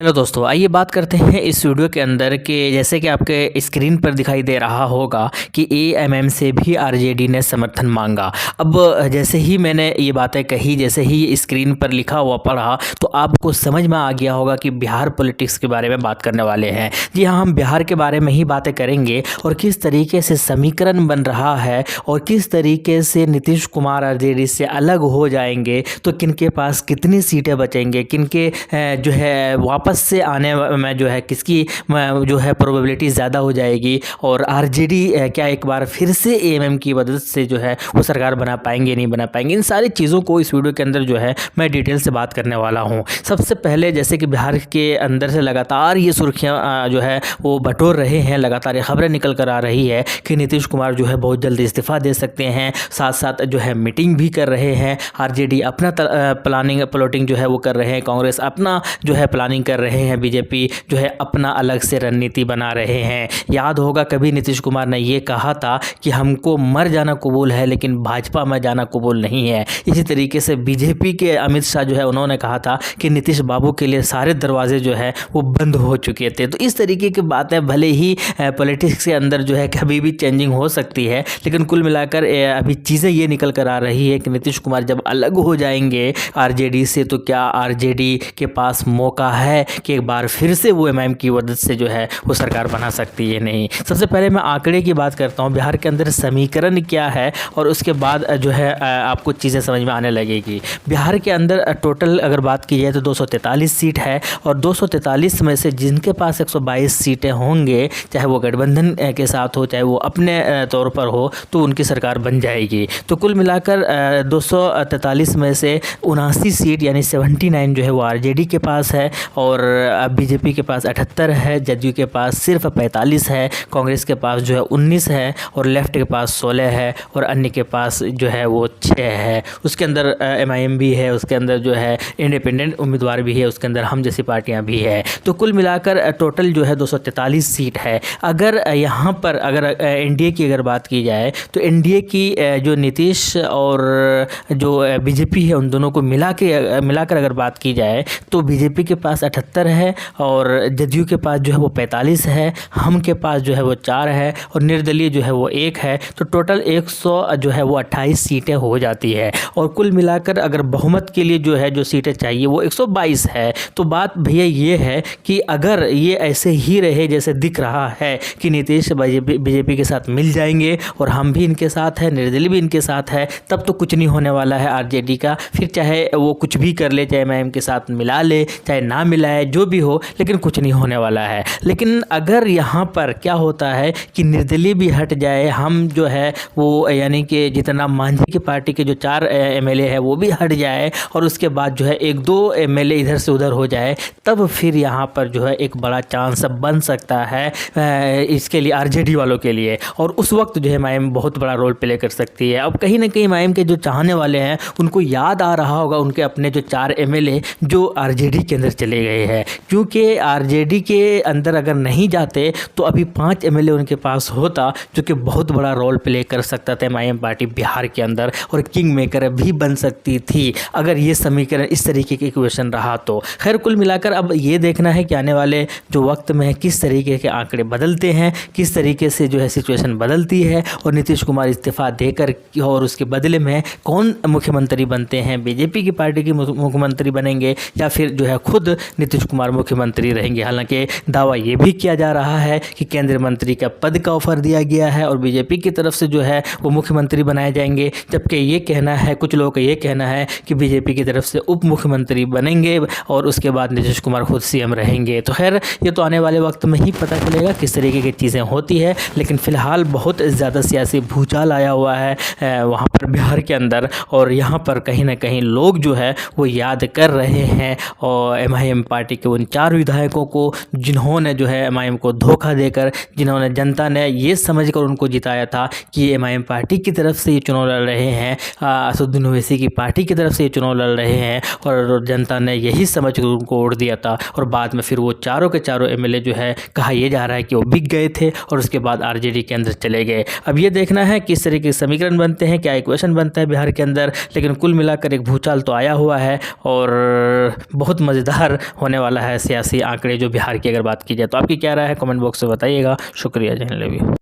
Hello दोस्तों, आइए बात करते हैं इस वीडियो के अंदर कि जैसे कि आपके स्क्रीन पर दिखाई दे रहा होगा कि एएमएम से भी आरजेडी ने समर्थन मांगा। अब जैसे ही मैंने ये बातें कही, जैसे ही स्क्रीन पर लिखा हुआ पढ़ा, तो आपको समझ में आ गया होगा कि बिहार पॉलिटिक्स के बारे में बात करने वाले हैं। जी हाँ, हम बिहार के बारे में ही बातें करेंगे और किस तरीके से समीकरण बन रहा है और किस तरीके से नीतीश कुमार आरजेडी से अलग हो जाएंगे, तो किनके पास कितनी सीटें बचेंगे, किनके जो है वापस से आने में जो है किसकी जो है प्रोबेबिलिटी ज़्यादा हो जाएगी और आरजेडी क्या एक बार फिर से एएमएम की मदद से जो है वो सरकार बना पाएंगे नहीं बना पाएंगे। इन सारी चीज़ों को इस वीडियो के अंदर जो है मैं डिटेल से बात करने वाला हूँ। सबसे पहले जैसे कि बिहार के अंदर से लगातार ये सुर्खियाँ जो है वो बटोर रहे हैं, लगातार ये खबरें निकल कर आ रही है कि नीतीश कुमार जो है बहुत जल्द इस्तीफ़ा दे सकते हैं। साथ साथ जो है मीटिंग भी कर रहे हैं, आरजेडी अपना प्लॉटिंग जो है वो कर रहे हैं, कांग्रेस अपना जो है प्लानिंग कर रहे हैं, बीजेपी जो है अपना अलग से रणनीति बना रहे हैं। याद होगा कभी नीतीश कुमार ने ये कहा था कि हमको मर जाना कबूल है लेकिन भाजपा में जाना कबूल नहीं है। इसी तरीके से बीजेपी के अमित शाह जो है उन्होंने कहा था कि नीतीश बाबू के लिए सारे दरवाजे जो है वो बंद हो चुके थे। तो इस तरीके की बातें भले ही पॉलिटिक्स के अंदर जो है कभी भी चेंजिंग हो सकती है, लेकिन कुल मिलाकर अभी चीज़ें ये निकल कर आ रही है कि नीतीश कुमार जब अलग हो जाएंगे आरजेडी से, तो क्या आरजेडी के पास मौका है कि एक बार फिर से वो एमआईएम की मदद से जो है वो सरकार बना सकती है नहीं। सबसे पहले मैं आंकड़े की बात करता हूँ, बिहार के अंदर समीकरण क्या है और उसके बाद जो है आपको चीज़ें समझ में आने लगेगी। बिहार के अंदर टोटल अगर बात की जाए तो 243 सीट है और 243 में से जिनके पास 122 सीटें होंगे, चाहे वो गठबंधन के साथ हो चाहे वो अपने तौर पर हो, तो उनकी सरकार बन जाएगी। तो कुल मिलाकर 243 में से 79 सीट यानी 79 जो है वो आरजेडी के पास है और बीजेपी के पास 78 है, जदयू के पास सिर्फ 45 है, कांग्रेस के पास जो है 19 है और लेफ्ट के पास 16 है और अन्य के पास जो है वो 6 है। उसके अंदर एमआईएम भी है, उसके अंदर जो है इंडिपेंडेंट उम्मीदवार भी है, उसके अंदर हम जैसी पार्टियां भी है। तो कुल मिलाकर टोटल जो है 243 सीट है। अगर यहाँ पर अगर एनडीए की अगर बात की जाए तो एनडीए की जो नीतीश और जो बीजेपी है उन दोनों को मिलाकर अगर बात की जाए तो बीजेपी के पास 78 है और जदयू के पास जो है वो 45 है, हम के पास जो है वो 4 है और निर्दलीय जो है वो 1 है। तो टोटल 100 जो है वो 28 सीटें हो जाती है और कुल मिलाकर अगर बहुमत के लिए जो है जो सीटें चाहिए वो 122 है। तो बात भैया ये है कि अगर ये ऐसे ही रहे जैसे दिख रहा है कि नीतीश बीजेपी के साथ मिल जाएंगे और हम भी इनके साथ है, निर्दलीय भी इनके साथ है, तब तो कुछ नहीं होने वाला है आरजेडी का। फिर चाहे वो कुछ भी कर ले, चाहे एमआईएम के साथ मिला ले चाहे ना मिलाए, जो भी हो, लेकिन कुछ नहीं होने वाला है। लेकिन अगर यहाँ पर क्या होता है कि निर्दलीय भी हट जाए, हम जो है वो यानी कि जितना मांझी की पार्टी के जो 4 एमएलए है वो भी हट जाए और उसके बाद जो है 1-2 एमएलए इधर से उधर हो जाए, तब फिर यहाँ पर जो है एक बड़ा चांस बन सकता है इसके लिए, आरजेडी वालों के लिए। और उस वक्त जो है एमआईएम बहुत बड़ा रोल प्ले कर सकती है। अब कहीं ना कहीं एमआईएम के जो चाहने वाले हैं उनको याद आ रहा होगा उनके अपने जो 4 एमएलए जो आरजेडी के अंदर चले गए हैं, क्योंकि आरजेडी के अंदर अगर नहीं जाते तो अभी 5 एमएलए उनके पास होता, जो कि बहुत बड़ा रोल प्ले कर सकता था एमआईएम पार्टी बिहार के अंदर और किंग मेकर भी बन सकती थी अगर ये समीकरण इस तरीके की इक्वेशन रहा तो। खैर कुल मिलाकर अब ये देखना है कि आने वाले जो वक्त में किस तरीके के आंकड़े बदलते हैं, किस तरीके से जो है सिचुएशन बदलती है और नीतीश कुमार इस्तीफा देकर और उसके बदले में कौन मुख्यमंत्री बनते हैं, बीजेपी की पार्टी की मुख्यमंत्री बनेंगे या फिर जो है खुद नीतीश कुमार मुख्यमंत्री रहेंगे। हालांकि दावा ये भी किया जा रहा है कि केंद्रीय मंत्री का पद का ऑफर दिया गया है और बीजेपी की तरफ से जो है वो मुख्यमंत्री बनाए जाएंगे, जबकि ये कहना है, कुछ लोगों का ये कहना है कि बीजेपी की तरफ से उप मुख्यमंत्री बनेंगे और उसके बाद नीतीश कुमार खुद सीएम रहेंगे। तो खैर ये तो आने वाले वक्त में ही पता चलेगा किस तरीके की चीज़ें होती है, लेकिन फिलहाल बहुत ज़्यादा सियासी भूचाल आया हुआ है वहाँ पर बिहार के अंदर और यहाँ पर कहीं ना कहीं लोग जो है वो याद कर रहे हैं और एमआईएम पार्टी के उन 4 विधायकों को जिन्होंने जो है एमआईएम को धोखा देकर, जिन्होंने जनता ने ये समझकर उनको जिताया था कि एमआईएम पार्टी की तरफ से ये चुनाव लड़ रहे हैं, असदुद्दीन ओवैसी की पार्टी की तरफ से ये चुनाव लड़ रहे हैं और जनता ने यही समझ कर उनको वोट दिया था और बाद में फिर वो चारों के चारों एमएलए जो है कहा यह जा रहा है कि वो बिक गए थे और उसके बाद आरजेडी के अंदर चले गए। अब ये देखना है किस तरीके के समीकरण बनते हैं, क्या इक्वेशन बनता है बिहार के अंदर, लेकिन कुल मिलाकर एक भूचाल तो आया हुआ है और बहुत मज़ेदार होने होने वाला है सियासी आंकड़े जो बिहार की अगर बात की जाए। तो आपकी क्या राय है, कमेंट बॉक्स में बताइएगा। शुक्रिया, जय हिंद।